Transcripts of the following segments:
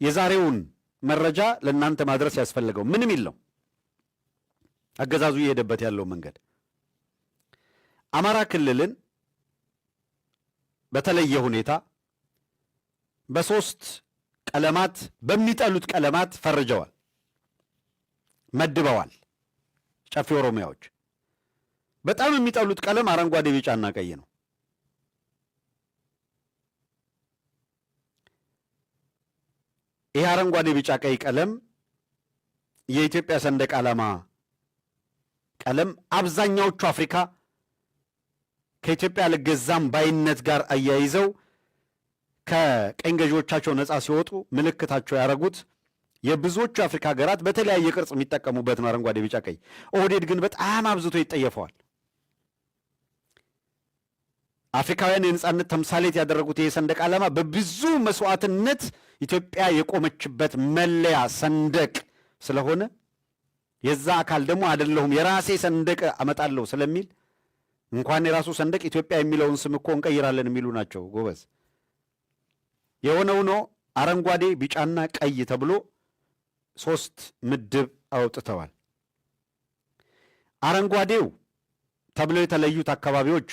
የዛሬውን መረጃ ለእናንተ ማድረስ ያስፈልገው ምንም ይለው አገዛዙ እየሄደበት ያለው መንገድ አማራ ክልልን በተለየ ሁኔታ በሶስት ቀለማት በሚጠሉት ቀለማት ፈርጀዋል፣ መድበዋል። ጨፌ ኦሮሚያዎች በጣም የሚጠሉት ቀለም አረንጓዴ፣ ቢጫና ቀይ ነው። ይህ አረንጓዴ፣ ቢጫ፣ ቀይ ቀለም የኢትዮጵያ ሰንደቅ ዓላማ ቀለም አብዛኛዎቹ አፍሪካ ከኢትዮጵያ ለገዛም ባይነት ጋር አያይዘው ከቀኝ ገዢዎቻቸው ነፃ ሲወጡ ምልክታቸው ያደረጉት የብዙዎቹ አፍሪካ ሀገራት በተለያየ ቅርጽ የሚጠቀሙበት ነው አረንጓዴ፣ ቢጫ፣ ቀይ። ኦህዴድ ግን በጣም አብዝቶ ይጠየፈዋል። አፍሪካውያን የነፃነት ተምሳሌት ያደረጉት ይህ ሰንደቅ ዓላማ በብዙ መስዋዕትነት ኢትዮጵያ የቆመችበት መለያ ሰንደቅ ስለሆነ የዛ አካል ደግሞ አይደለሁም የራሴ ሰንደቅ አመጣለሁ ስለሚል እንኳን የራሱ ሰንደቅ ኢትዮጵያ የሚለውን ስም እኮ እንቀይራለን የሚሉ ናቸው ጎበዝ። የሆነው ነው አረንጓዴ፣ ቢጫና ቀይ ተብሎ ሶስት ምድብ አውጥተዋል። አረንጓዴው ተብለው የተለዩት አካባቢዎች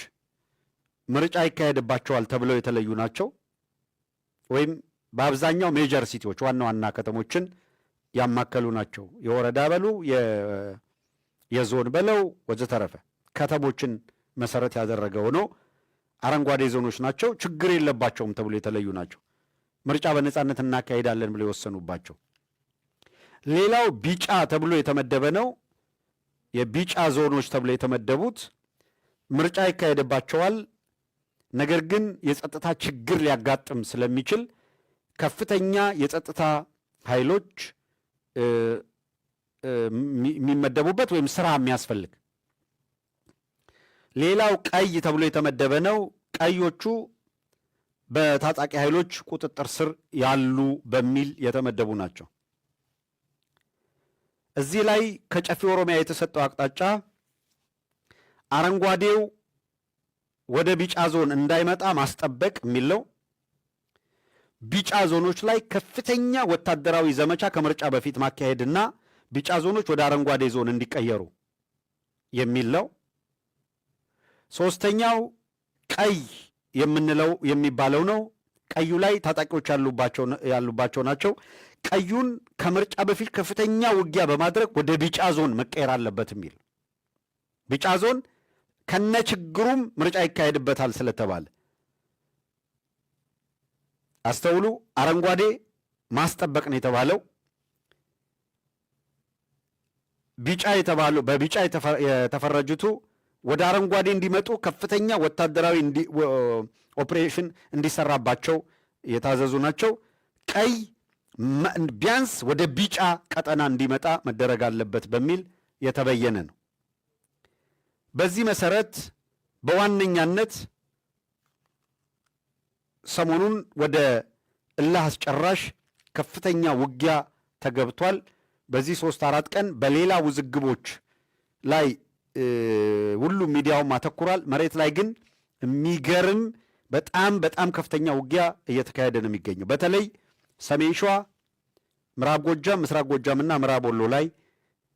ምርጫ ይካሄድባቸዋል ተብለው የተለዩ ናቸው። ወይም በአብዛኛው ሜጀር ሲቲዎች ዋና ዋና ከተሞችን ያማከሉ ናቸው። የወረዳ በሉ የዞን በለው ወዘተረፈ ከተሞችን መሰረት ያደረገ ሆኖ አረንጓዴ ዞኖች ናቸው። ችግር የለባቸውም ተብሎ የተለዩ ናቸው። ምርጫ በነጻነት እናካሄዳለን ብለው የወሰኑባቸው። ሌላው ቢጫ ተብሎ የተመደበ ነው። የቢጫ ዞኖች ተብሎ የተመደቡት ምርጫ ይካሄድባቸዋል፣ ነገር ግን የጸጥታ ችግር ሊያጋጥም ስለሚችል ከፍተኛ የጸጥታ ኃይሎች የሚመደቡበት ወይም ስራ የሚያስፈልግ። ሌላው ቀይ ተብሎ የተመደበ ነው። ቀዮቹ በታጣቂ ኃይሎች ቁጥጥር ስር ያሉ በሚል የተመደቡ ናቸው። እዚህ ላይ ከጨፌ ኦሮሚያ የተሰጠው አቅጣጫ አረንጓዴው ወደ ቢጫ ዞን እንዳይመጣ ማስጠበቅ የሚለው፣ ቢጫ ዞኖች ላይ ከፍተኛ ወታደራዊ ዘመቻ ከምርጫ በፊት ማካሄድና ቢጫ ዞኖች ወደ አረንጓዴ ዞን እንዲቀየሩ የሚለው፣ ሶስተኛው ቀይ የምንለው የሚባለው ነው። ቀዩ ላይ ታጣቂዎች ያሉባቸው ናቸው። ቀዩን ከምርጫ በፊት ከፍተኛ ውጊያ በማድረግ ወደ ቢጫ ዞን መቀየር አለበት የሚል፣ ቢጫ ዞን ከነ ችግሩም ምርጫ ይካሄድበታል ስለተባለ አስተውሉ። አረንጓዴ ማስጠበቅ ነው የተባለው። ቢጫ የተባለው በቢጫ የተፈረጁቱ ወደ አረንጓዴ እንዲመጡ ከፍተኛ ወታደራዊ ኦፕሬሽን እንዲሰራባቸው የታዘዙ ናቸው። ቀይ ቢያንስ ወደ ቢጫ ቀጠና እንዲመጣ መደረግ አለበት በሚል የተበየነ ነው። በዚህ መሰረት በዋነኛነት ሰሞኑን ወደ እልህ አስጨራሽ ከፍተኛ ውጊያ ተገብቷል። በዚህ 3-4 ቀን በሌላ ውዝግቦች ላይ ሁሉም ሚዲያውም አተኩሯል። መሬት ላይ ግን የሚገርም በጣም ከፍተኛ ውጊያ እየተካሄደ ነው የሚገኘው። በተለይ ሰሜን ሸዋ፣ ምዕራብ ጎጃም፣ ምስራቅ ጎጃምና ምዕራብ ወሎ ላይ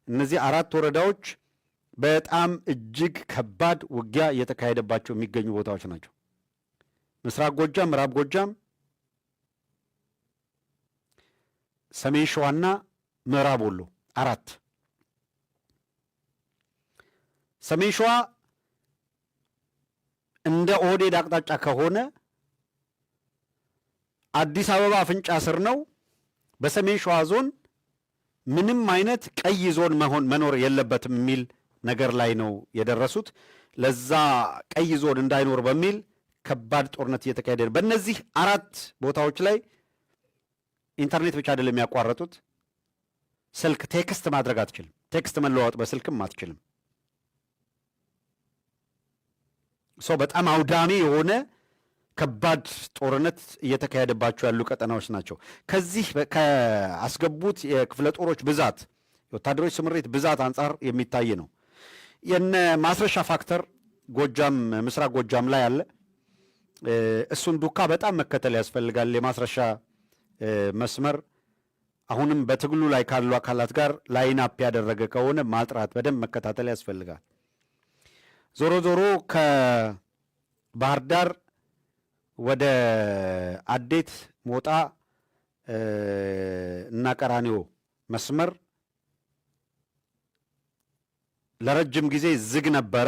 እነዚህ 4 ወረዳዎች በጣም እጅግ ከባድ ውጊያ እየተካሄደባቸው የሚገኙ ቦታዎች ናቸው። ምስራቅ ጎጃም፣ ምዕራብ ጎጃም፣ ሰሜን ሸዋና ምዕራብ ወሎ 4። ሰሜን ሸዋ እንደ ኦህዴድ አቅጣጫ ከሆነ አዲስ አበባ አፍንጫ ስር ነው። በሰሜን ሸዋ ዞን ምንም አይነት ቀይ ዞን መኖር የለበትም የሚል ነገር ላይ ነው የደረሱት። ለዛ ቀይ ዞን እንዳይኖር በሚል ከባድ ጦርነት እየተካሄደ ነው። በእነዚህ 4 ቦታዎች ላይ ኢንተርኔት ብቻ አይደለም የሚያቋረጡት፣ ስልክ ቴክስት ማድረግ አትችልም። ቴክስት መለዋወጥ በስልክም አትችልም። በጣም አውዳሚ የሆነ ከባድ ጦርነት እየተካሄደባቸው ያሉ ቀጠናዎች ናቸው። ከዚህ ከአስገቡት የክፍለ ጦሮች ብዛት፣ የወታደሮች ስምሪት ብዛት አንጻር የሚታይ ነው። የነ ማስረሻ ፋክተር ጎጃም፣ ምስራቅ ጎጃም ላይ አለ። እሱን ዱካ በጣም መከተል ያስፈልጋል። የማስረሻ መስመር አሁንም በትግሉ ላይ ካሉ አካላት ጋር ላይን አፕ ያደረገ ከሆነ ማጥራት በደንብ መከታተል ያስፈልጋል። ዞሮ ዞሮ ከባህር ዳር ወደ አዴት ሞጣ እና ቀራኒዮ መስመር ለረጅም ጊዜ ዝግ ነበረ።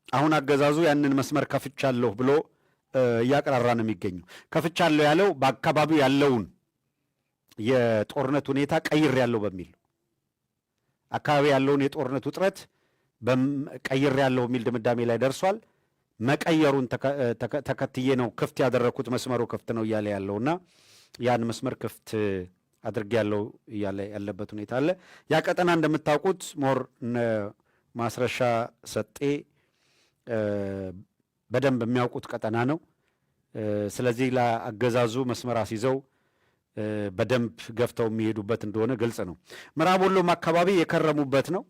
አሁን አገዛዙ ያንን መስመር ከፍቻለሁ ብሎ እያቀራራ ነው የሚገኘው። ከፍቻለሁ ያለው በአካባቢው ያለውን የጦርነት ሁኔታ ቀይሬያለሁ በሚል አካባቢ ያለውን የጦርነት ውጥረት ቀይሬያለሁ የሚል ድምዳሜ ላይ ደርሷል። መቀየሩን ተከትዬ ነው ክፍት ያደረኩት፣ መስመሩ ክፍት ነው እያለ ያለውና ያን መስመር ክፍት አድርጌያለሁ እያለ ያለበት ሁኔታ አለ። ያ ቀጠና እንደምታውቁት ሞር ማስረሻ ሰጤ በደንብ የሚያውቁት ቀጠና ነው። ስለዚህ ለአገዛዙ መስመር አስይዘው በደንብ ገፍተው የሚሄዱበት እንደሆነ ግልጽ ነው። ምዕራብ ወሎም አካባቢ የከረሙበት ነው።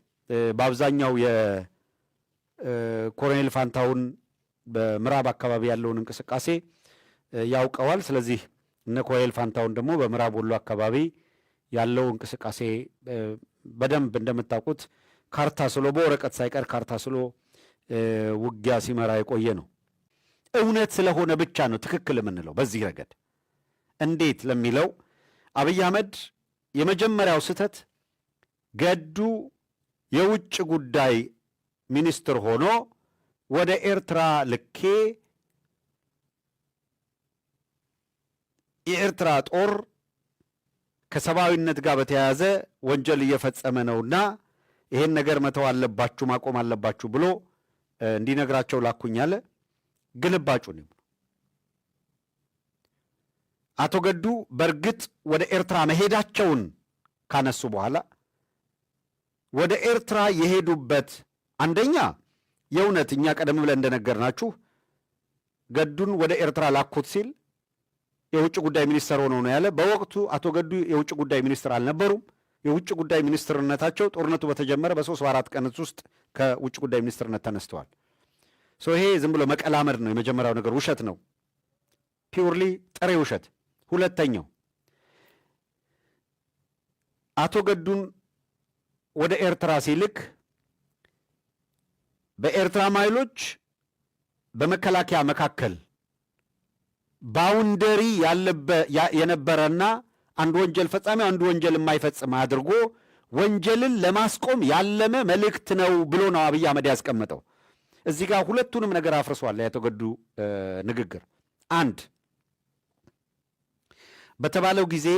በአብዛኛው የኮሎኔል ፋንታውን በምዕራብ አካባቢ ያለውን እንቅስቃሴ ያውቀዋል። ስለዚህ እነ ኮሎኔል ፋንታውን ደግሞ በምዕራብ ወሎ አካባቢ ያለው እንቅስቃሴ በደንብ እንደምታውቁት ካርታ ስሎ በወረቀት ሳይቀር ካርታ ስሎ ውጊያ ሲመራ የቆየ ነው። እውነት ስለሆነ ብቻ ነው ትክክል የምንለው በዚህ ረገድ። እንዴት ለሚለው አብይ አህመድ የመጀመሪያው ስህተት ገዱ የውጭ ጉዳይ ሚኒስትር ሆኖ ወደ ኤርትራ ልኬ የኤርትራ ጦር ከሰብአዊነት ጋር በተያያዘ ወንጀል እየፈጸመ ነውና ይሄን ነገር መተው አለባችሁ፣ ማቆም አለባችሁ ብሎ እንዲነግራቸው ላኩኝ አለ። ግልባጩ ነው። አቶ ገዱ በእርግጥ ወደ ኤርትራ መሄዳቸውን ካነሱ በኋላ ወደ ኤርትራ የሄዱበት አንደኛ የእውነት እኛ ቀደም ብለን እንደነገርናችሁ ገዱን ወደ ኤርትራ ላኩት ሲል የውጭ ጉዳይ ሚኒስትር ሆነው ነው ያለ። በወቅቱ አቶ ገዱ የውጭ ጉዳይ ሚኒስትር አልነበሩም። የውጭ ጉዳይ ሚኒስትርነታቸው ጦርነቱ በተጀመረ በ3 በ4 ቀናት ውስጥ ከውጭ ጉዳይ ሚኒስትርነት ተነስተዋል። ይሄ ዝም ብሎ መቀላመድ ነው። የመጀመሪያው ነገር ውሸት ነው፣ ፒውርሊ ጥሬ ውሸት። ሁለተኛው አቶ ገዱን ወደ ኤርትራ ሲልክ በኤርትራ ኃይሎች በመከላከያ መካከል ባውንደሪ የነበረና አንድ ወንጀል ፈጻሚ አንድ ወንጀል የማይፈጽም አድርጎ ወንጀልን ለማስቆም ያለመ መልእክት ነው ብሎ ነው አብይ አህመድ ያስቀመጠው። እዚህ ጋር ሁለቱንም ነገር አፍርሷል የአቶ ገዱ ንግግር። አንድ በተባለው ጊዜ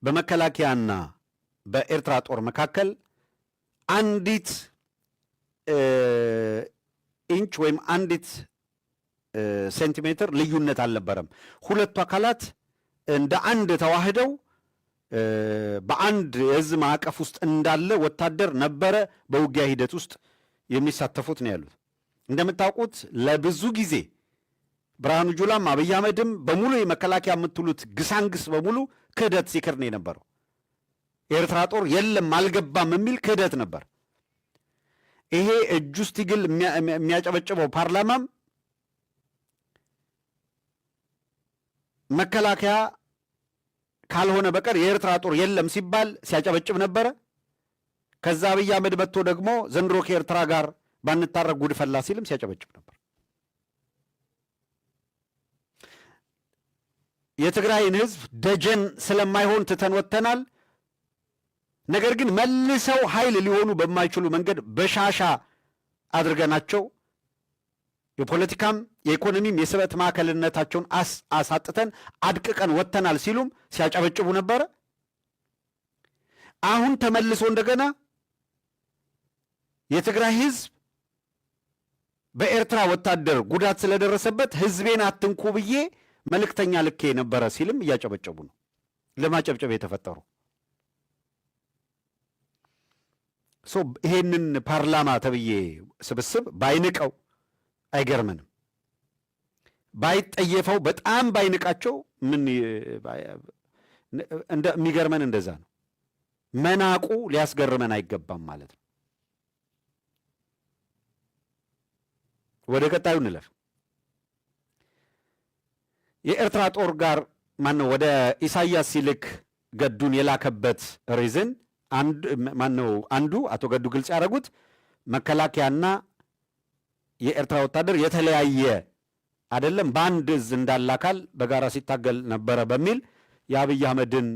በመከላከያና በኤርትራ ጦር መካከል አንዲት ኢንች ወይም አንዲት ሴንቲሜትር ልዩነት አልነበረም። ሁለቱ አካላት እንደ አንድ ተዋህደው በአንድ የእዝ ማዕቀፍ ውስጥ እንዳለ ወታደር ነበረ በውጊያ ሂደት ውስጥ የሚሳተፉት ነው ያሉት። እንደምታውቁት ለብዙ ጊዜ ብርሃኑ ጁላም አብይ አህመድም በሙሉ የመከላከያ የምትሉት ግሳንግስ በሙሉ ክህደት ሲክር ነው የነበረው። የኤርትራ ጦር የለም አልገባም የሚል ክህደት ነበር። ይሄ እጁ ውስጥ ይግል የሚያጨበጭበው ፓርላማም መከላከያ ካልሆነ በቀር የኤርትራ ጦር የለም ሲባል ሲያጨበጭብ ነበረ። ከዛ አብይ አህመድ መጥቶ ደግሞ ዘንድሮ ከኤርትራ ጋር ባንታረቅ ጉድ ፈላ ሲልም ሲያጨበጭብ ነበር። የትግራይን ህዝብ ደጀን ስለማይሆን ትተን ወጥተናል፣ ነገር ግን መልሰው ኃይል ሊሆኑ በማይችሉ መንገድ በሻሻ አድርገናቸው የፖለቲካም የኢኮኖሚም የስበት ማዕከልነታቸውን አሳጥተን አድቅቀን ወጥተናል ሲሉም ሲያጨበጭቡ ነበረ። አሁን ተመልሶ እንደገና የትግራይ ህዝብ በኤርትራ ወታደር ጉዳት ስለደረሰበት ህዝቤን አትንኩ ብዬ መልእክተኛ ልኬ ነበረ ሲልም እያጨበጨቡ ነው። ለማጨብጨብ የተፈጠሩ ይሄንን ፓርላማ ተብዬ ስብስብ ባይንቀው አይገርመንም። ባይጠየፈው በጣም ባይንቃቸው ምን የሚገርመን እንደዛ ነው። መናቁ ሊያስገርመን አይገባም ማለት ነው። ወደ ቀጣዩ እንለፍ። የኤርትራ ጦር ጋር ማነው ወደ ኢሳያስ ሲልክ ገዱን የላከበት ሪዝን አንዱ አቶ ገዱ ግልጽ ያደረጉት መከላከያና የኤርትራ ወታደር የተለያየ አይደለም፣ በአንድ እዝ እንዳለ አካል በጋራ ሲታገል ነበረ በሚል የአብይ አህመድን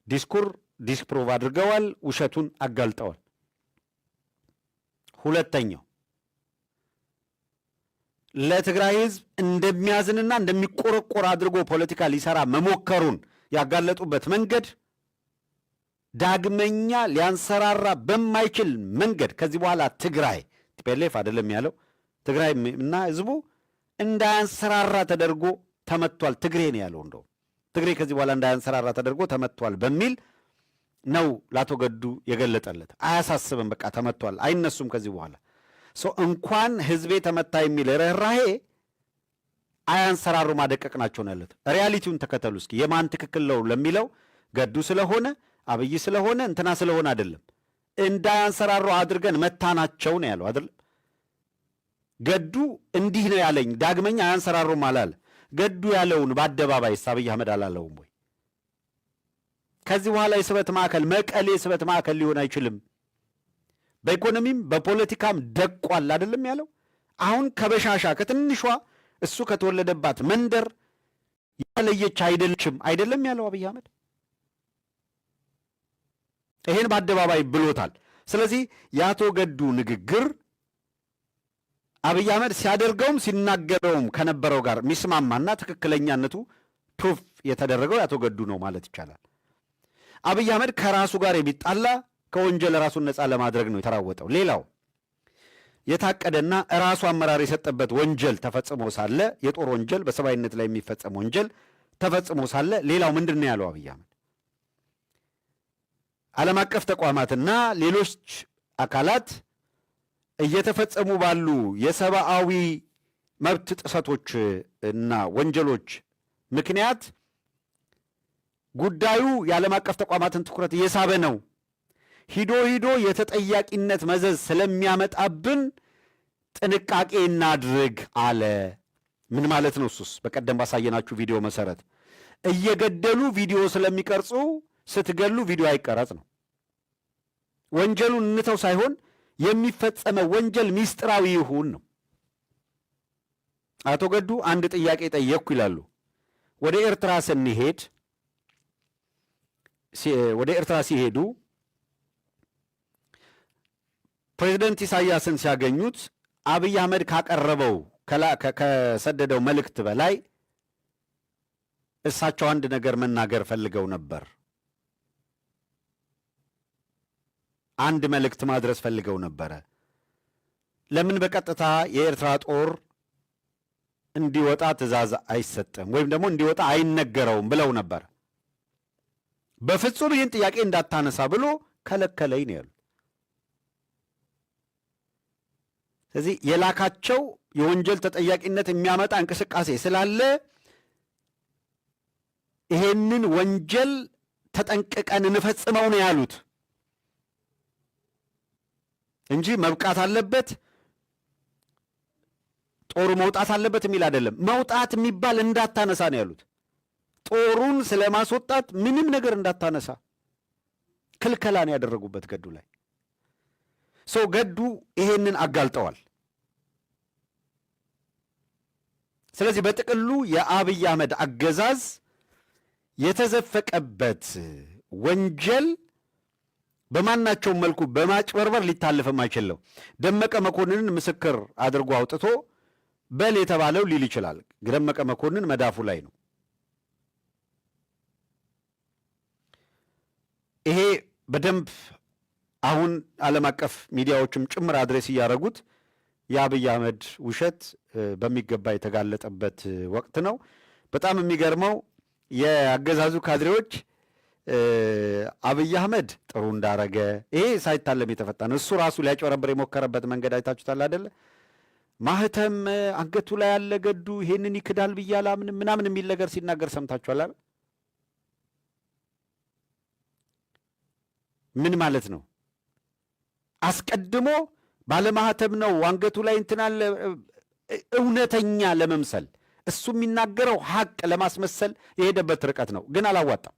ዲስኩር ዲስፕሮቭ አድርገዋል፣ ውሸቱን አጋልጠዋል። ሁለተኛው ለትግራይ ህዝብ እንደሚያዝንና እንደሚቆረቆር አድርጎ ፖለቲካ ሊሰራ መሞከሩን ያጋለጡበት መንገድ ዳግመኛ ሊያንሰራራ በማይችል መንገድ ከዚህ በኋላ ትግራይ ቲፒኤልኤፍ አይደለም ያለው ትግራይ እና ህዝቡ እንዳያንሰራራ ተደርጎ ተመቷል። ትግሬ ነው ያለው። እንደው ትግሬ ከዚህ በኋላ እንዳያንሰራራ ተደርጎ ተመቷል በሚል ነው ለአቶ ገዱ የገለጠለት። አያሳስብም፣ በቃ ተመቷል፣ አይነሱም ከዚህ በኋላ እንኳን ህዝቤ ተመታ የሚል ርኅራሄ አያንሰራሩ ማደቀቅ ናቸው ነው ያለት። ሪያሊቲውን ተከተሉ እስኪ። የማን ትክክል ነው ለሚለው ገዱ ስለሆነ አብይ ስለሆነ እንትና ስለሆነ አይደለም። እንዳያንሰራሩ አድርገን መታናቸው ነው ያለው አይደለም። ገዱ እንዲህ ነው ያለኝ ዳግመኛ አያንሰራሩም አላለ። ገዱ ያለውን በአደባባይ አብይ አህመድ አላለውም ወይ? ከዚህ በኋላ የስበት ማዕከል መቀሌ የስበት ማዕከል ሊሆን አይችልም። በኢኮኖሚም በፖለቲካም ደቋል አይደለም ያለው። አሁን ከበሻሻ ከትንሿ እሱ ከተወለደባት መንደር ያለየች አይደለም ያለው አብይ አህመድ። ይሄን በአደባባይ ብሎታል። ስለዚህ የአቶ ገዱ ንግግር አብይ አህመድ ሲያደርገውም ሲናገረውም ከነበረው ጋር ሚስማማና ትክክለኛነቱ ፕሩፍ የተደረገው የአቶ ገዱ ነው ማለት ይቻላል። አብይ አህመድ ከራሱ ጋር የሚጣላ ከወንጀል ራሱን ነፃ ለማድረግ ነው የተራወጠው። ሌላው የታቀደና ራሱ አመራር የሰጠበት ወንጀል ተፈጽሞ ሳለ የጦር ወንጀል፣ በሰብአዊነት ላይ የሚፈጸም ወንጀል ተፈጽሞ ሳለ ሌላው ምንድን ነው ያለው አብይ አህመድ? ዓለም አቀፍ ተቋማትና ሌሎች አካላት እየተፈጸሙ ባሉ የሰብአዊ መብት ጥሰቶች እና ወንጀሎች ምክንያት ጉዳዩ የዓለም አቀፍ ተቋማትን ትኩረት እየሳበ ነው። ሂዶ የተጠያቂነት መዘዝ ስለሚያመጣብን ጥንቃቄ እናድርግ አለ። ምን ማለት ነው? እሱስ በቀደም ባሳየናችሁ ቪዲዮ መሰረት እየገደሉ ቪዲዮ ስለሚቀርጹ ስትገሉ ቪዲዮ አይቀረጽ ነው። ወንጀሉን እንተው ሳይሆን የሚፈጸመ ወንጀል ሚስጥራዊ ይሁን ነው። አቶ ገዱ አንድ ጥያቄ ጠየቅኩ ይላሉ። ወደ ኤርትራ ሲሄዱ ፕሬዚደንት ኢሳያስን ሲያገኙት አብይ አህመድ ካቀረበው ከሰደደው መልእክት በላይ እሳቸው አንድ ነገር መናገር ፈልገው ነበር። አንድ መልእክት ማድረስ ፈልገው ነበረ። ለምን በቀጥታ የኤርትራ ጦር እንዲወጣ ትዕዛዝ አይሰጥም ወይም ደግሞ እንዲወጣ አይነገረውም ብለው ነበር። በፍጹም ይህን ጥያቄ እንዳታነሳ ብሎ ከለከለኝ ነው ያሉት። ስለዚህ የላካቸው የወንጀል ተጠያቂነት የሚያመጣ እንቅስቃሴ ስላለ ይሄንን ወንጀል ተጠንቅቀን እንፈጽመው ነው ያሉት እንጂ መብቃት አለበት ጦሩ መውጣት አለበት የሚል አይደለም። መውጣት የሚባል እንዳታነሳ ነው ያሉት። ጦሩን ስለማስወጣት ምንም ነገር እንዳታነሳ ክልከላ ነው ያደረጉበት ገዱ ላይ። ገዱ ይሄንን አጋልጠዋል። ስለዚህ በጥቅሉ የአብይ አህመድ አገዛዝ የተዘፈቀበት ወንጀል በማናቸውም መልኩ በማጭበርበር ሊታለፍ የማይችል ነው። ደመቀ መኮንንን ምስክር አድርጎ አውጥቶ በል የተባለው ሊል ይችላል። ደመቀ መኮንን መዳፉ ላይ ነው። ይሄ በደንብ አሁን ዓለም አቀፍ ሚዲያዎችም ጭምር አድሬስ እያደረጉት የአብይ አህመድ ውሸት በሚገባ የተጋለጠበት ወቅት ነው። በጣም የሚገርመው የአገዛዙ ካድሬዎች አብይ አህመድ ጥሩ እንዳረገ ይሄ ሳይታለም የተፈታ ነው። እሱ ራሱ ሊያጭበረብር የሞከረበት መንገድ አይታችሁታል አይደለ? ማህተም አንገቱ ላይ ያለ ገዱ ይሄንን ይክዳል ብዬ አላምንም ምናምን የሚል ነገር ሲናገር ሰምታችኋል አይደል? ምን ማለት ነው? አስቀድሞ ባለማህተም ነው አንገቱ ላይ እንትናል እውነተኛ ለመምሰል እሱ የሚናገረው ሀቅ ለማስመሰል የሄደበት ርቀት ነው። ግን አላዋጣም።